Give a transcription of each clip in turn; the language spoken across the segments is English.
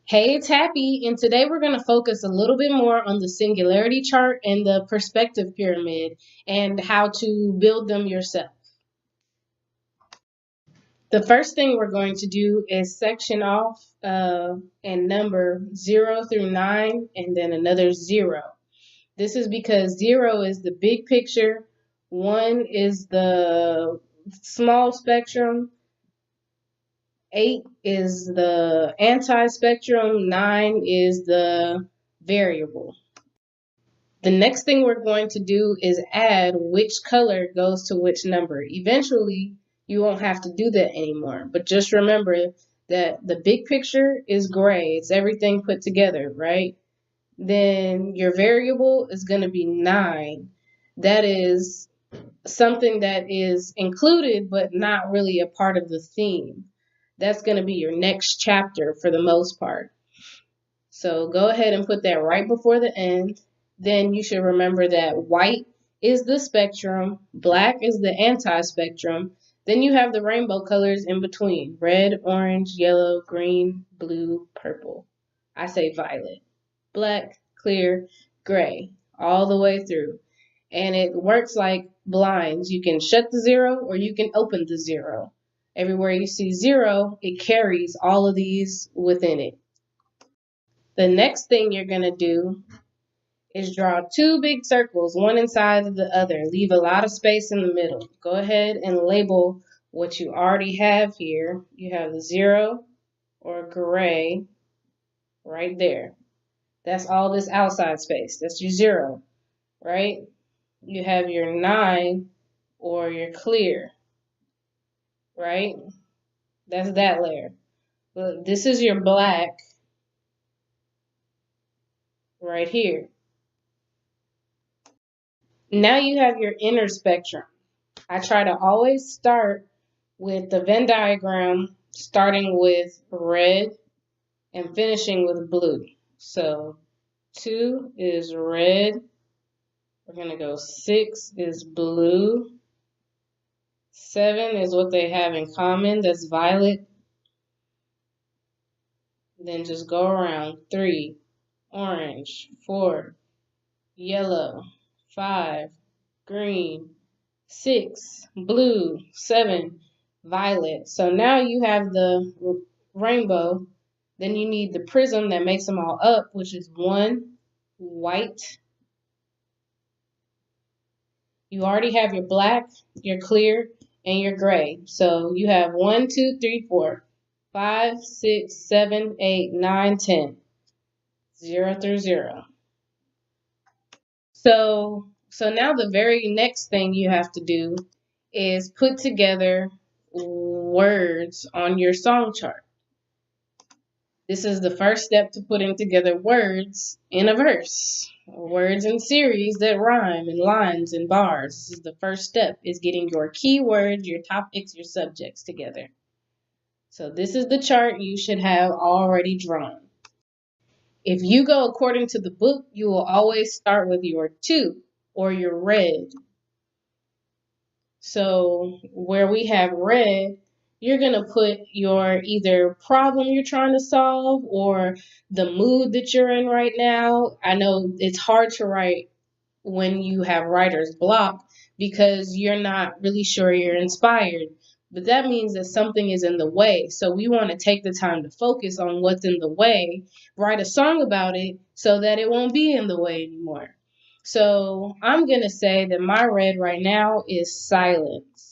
Hey, it's Happy, and today we're going to focus a little bit more on the singularity chart and the perspective pyramid and how to build them yourself. The first thing we're going to do is section off and number 0 through 9 and then another 0. This is because 0 is the big picture, 1 is the small spectrum, 8 is the anti-spectrum, 9 is the variable. The next thing we're going to do is add which color goes to which number. Eventually, you won't have to do that anymore, but just remember that the big picture is gray. It's everything put together, right? Then your variable is going to be 9. That is something that is included but not really a part of the theme. That's going to be your next chapter for the most part. So go ahead and put that right before the end. Then you should remember that white is the spectrum, black is the anti-spectrum. Then you have the rainbow colors in between: red, orange, yellow, green, blue, purple. I say violet. Black, clear, gray, all the way through. And it works like blinds. You can shut the 0 or you can open the 0. Everywhere you see 0, it carries all of these within it. The next thing you're going to do is draw 2 big circles, one inside of the other. Leave a lot of space in the middle. Go ahead and label what you already have here. You have the 0 or gray right there. That's all this outside space. That's your 0, right? You have your 9 or your clear, right? That's that layer. But this is your black right here. Now you have your inner spectrum. I try to always start with the Venn diagram, starting with red and finishing with blue. So 2 is red. We're going to go 6 is blue. 7 is what they have in common. That's violet. Then just go around. 3, orange. 4, yellow. 5, green. 6, blue. 7, violet. So now you have the rainbow. Then you need the prism that makes them all up, which is 1, white. You already have your black, your clear, and your gray. So you have 1, 2, 3, 4, 5, 6, 7, 8, 9, 10. 0 through 0. So now the very next thing you have to do is put together words on your song chart. This is the first step to putting together words in a verse. Words in series that rhyme in lines and bars. This is the first step, is getting your keywords, your topics, your subjects together. So this is the chart you should have already drawn. If you go according to the book, you will always start with your 2 or your red. So where we have red, you're going to put your either problem you're trying to solve or the mood that you're in right now. I know it's hard to write when you have writer's block because you're not really sure you're inspired. But that means that something is in the way. So we want to take the time to focus on what's in the way, write a song about it so that it won't be in the way anymore. So I'm going to say that my red right now is silence.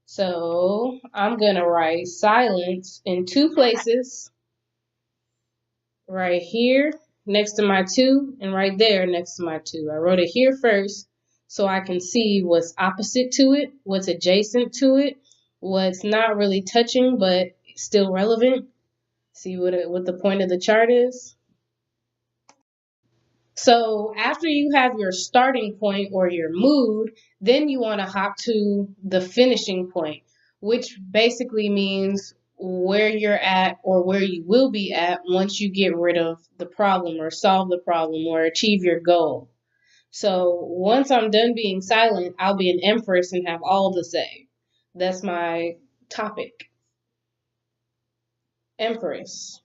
So I'm going to write silence in 2 places. Right here next to my 2 and right there next to my 2. I wrote it here first so I can see what's opposite to it, what's adjacent to it, what's not really touching but still relevant. See what the point of the chart is? So after you have your starting point or your mood, then you want to hop to the finishing point, which basically means where you're at or where you will be at once you get rid of the problem or solve the problem or achieve your goal. So once I'm done being silent, I'll be an empress and have all to say. That's my topic. Empress.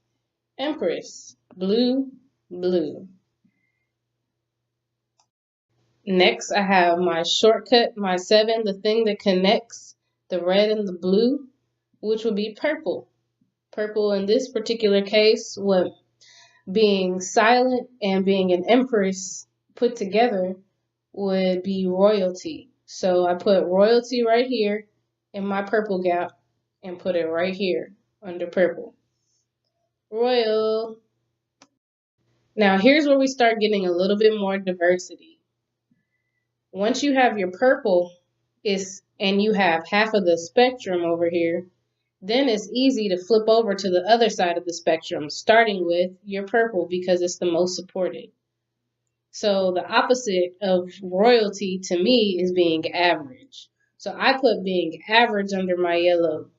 Empress. Blue, blue. Next, I have my shortcut, my 7, the thing that connects the red and the blue, which would be purple. Purple in this particular case, what being silent and being an empress put together would be royalty. So I put royalty right here in my purple gap and put it right here under purple. Royal. Now here's where we start getting a little bit more diversity. Once you have your purple and you have half of the spectrum over here, then it's easy to flip over to the other side of the spectrum, starting with your purple because it's the most supported. So the opposite of royalty to me is being average. So I put being average under my yellow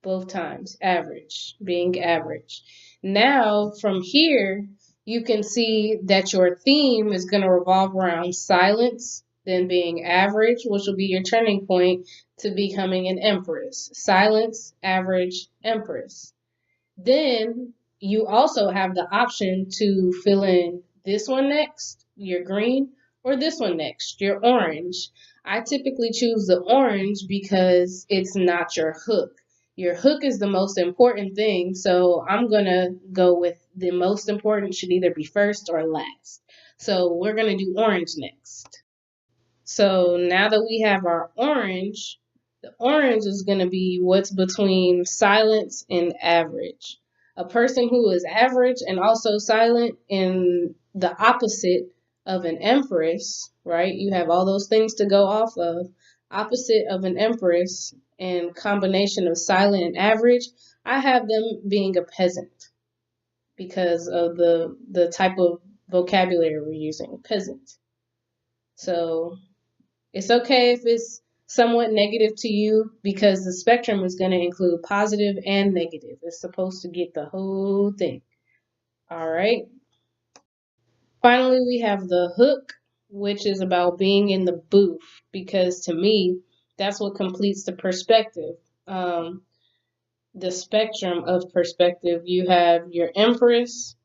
both times. Average, being average. Now from here, you can see that your theme is going to revolve around silence, then being average, which will be your turning point to becoming an empress. Silence, average, empress. Then you also have the option to fill in this one next, your green, or this one next, your orange. I typically choose the orange because it's not your hook. Your hook is the most important thing, so I'm going to go with the most important should either be first or last. So we're going to do orange next. So now that we have our orange, the orange is going to be what's between silence and average. A person who is average and also silent in the opposite of an empress, right? You have all those things to go off of. Opposite of an empress and combination of silent and average, I have them being a peasant because of the type of vocabulary we're using, peasant. So it's okay if it's somewhat negative to you because the spectrum is going to include positive and negative. It's supposed to get the whole thing. All right. Finally, we have the hook, which is about being in the booth because to me, that's what completes the perspective. The spectrum of perspective. You have your empress,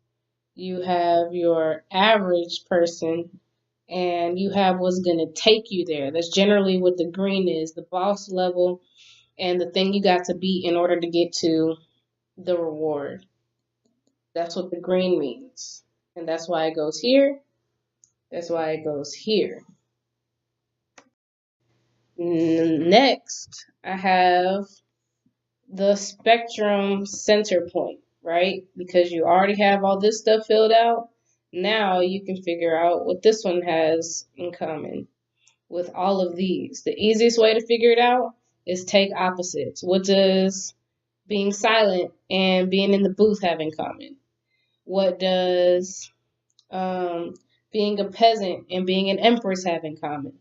you have your average person, and you have what's going to take you there. That's generally what the green is, the boss level and the thing you got to beat in order to get to the reward. That's what the green means. And that's why it goes here. That's why it goes here. Next, I have the spectrum center point, right? Because you already have all this stuff filled out. Now you can figure out what this one has in common with all of these. The easiest way to figure it out is take opposites. What does being silent and being in the booth have in common? What does being a peasant and being an empress have in common?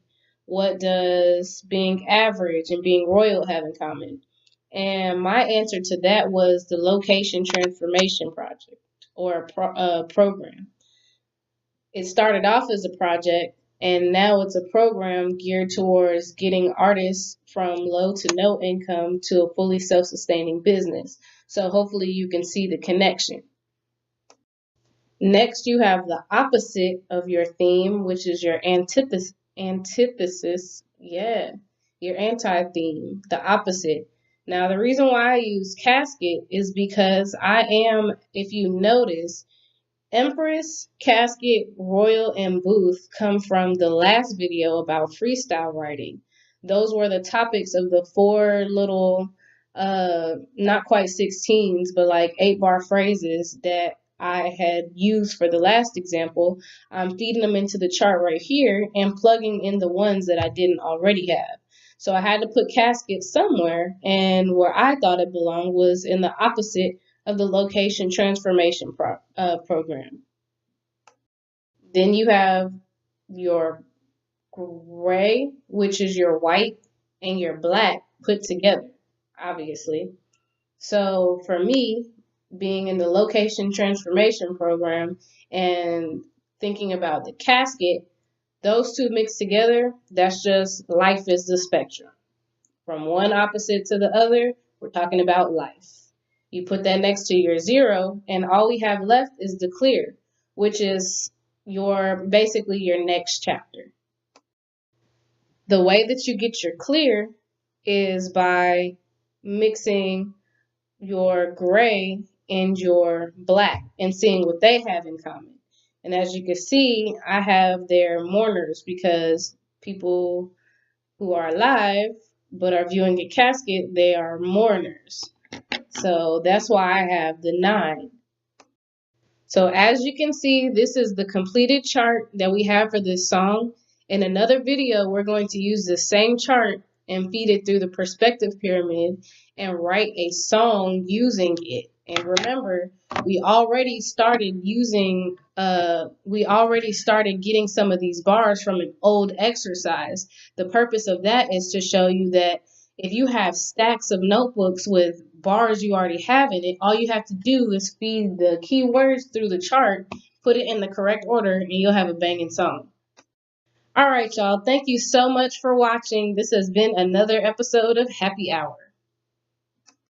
What does being average and being royal have in common? And my answer to that was the location transformation project or program. It started off as a project and now it's a program geared towards getting artists from low to no income to a fully self-sustaining business. So hopefully you can see the connection. Next, you have the opposite of your theme, which is your antithesis. Yeah, your anti-theme, the opposite. Now, the reason why I use casket is because I am, if you notice, Empress, Casket, Royal, and Booth come from the last video about freestyle writing. Those were the topics of the 4 little, not quite 16s, but like 8-bar phrases that I had used for the last example. I'm feeding them into the chart right here and plugging in the ones that I didn't already have. So I had to put Casket somewhere, and where I thought it belonged was in the opposite of the location transformation program. Then you have your gray, which is your white, and your black put together, obviously. So for me, being in the location transformation program and thinking about the casket, those two mixed together, that's just life is the spectrum. From one opposite to the other, we're talking about life. You put that next to your 0, and all we have left is the clear, which is basically your next chapter. The way that you get your clear is by mixing your gray and your black and seeing what they have in common. And as you can see, I have their mourners, because people who are alive but are viewing a casket, they are mourners. So that's why I have the 9. So as you can see, this is the completed chart that we have for this song. In another video, we're going to use the same chart and feed it through the perspective pyramid and write a song using it. And remember, we already started getting some of these bars from an old exercise. The purpose of that is to show you that if you have stacks of notebooks with bars you already have in it, all you have to do is feed the keywords through the chart, put it in the correct order, and you'll have a banging song. All right, y'all. Thank you so much for watching. This has been another episode of Happy Hour.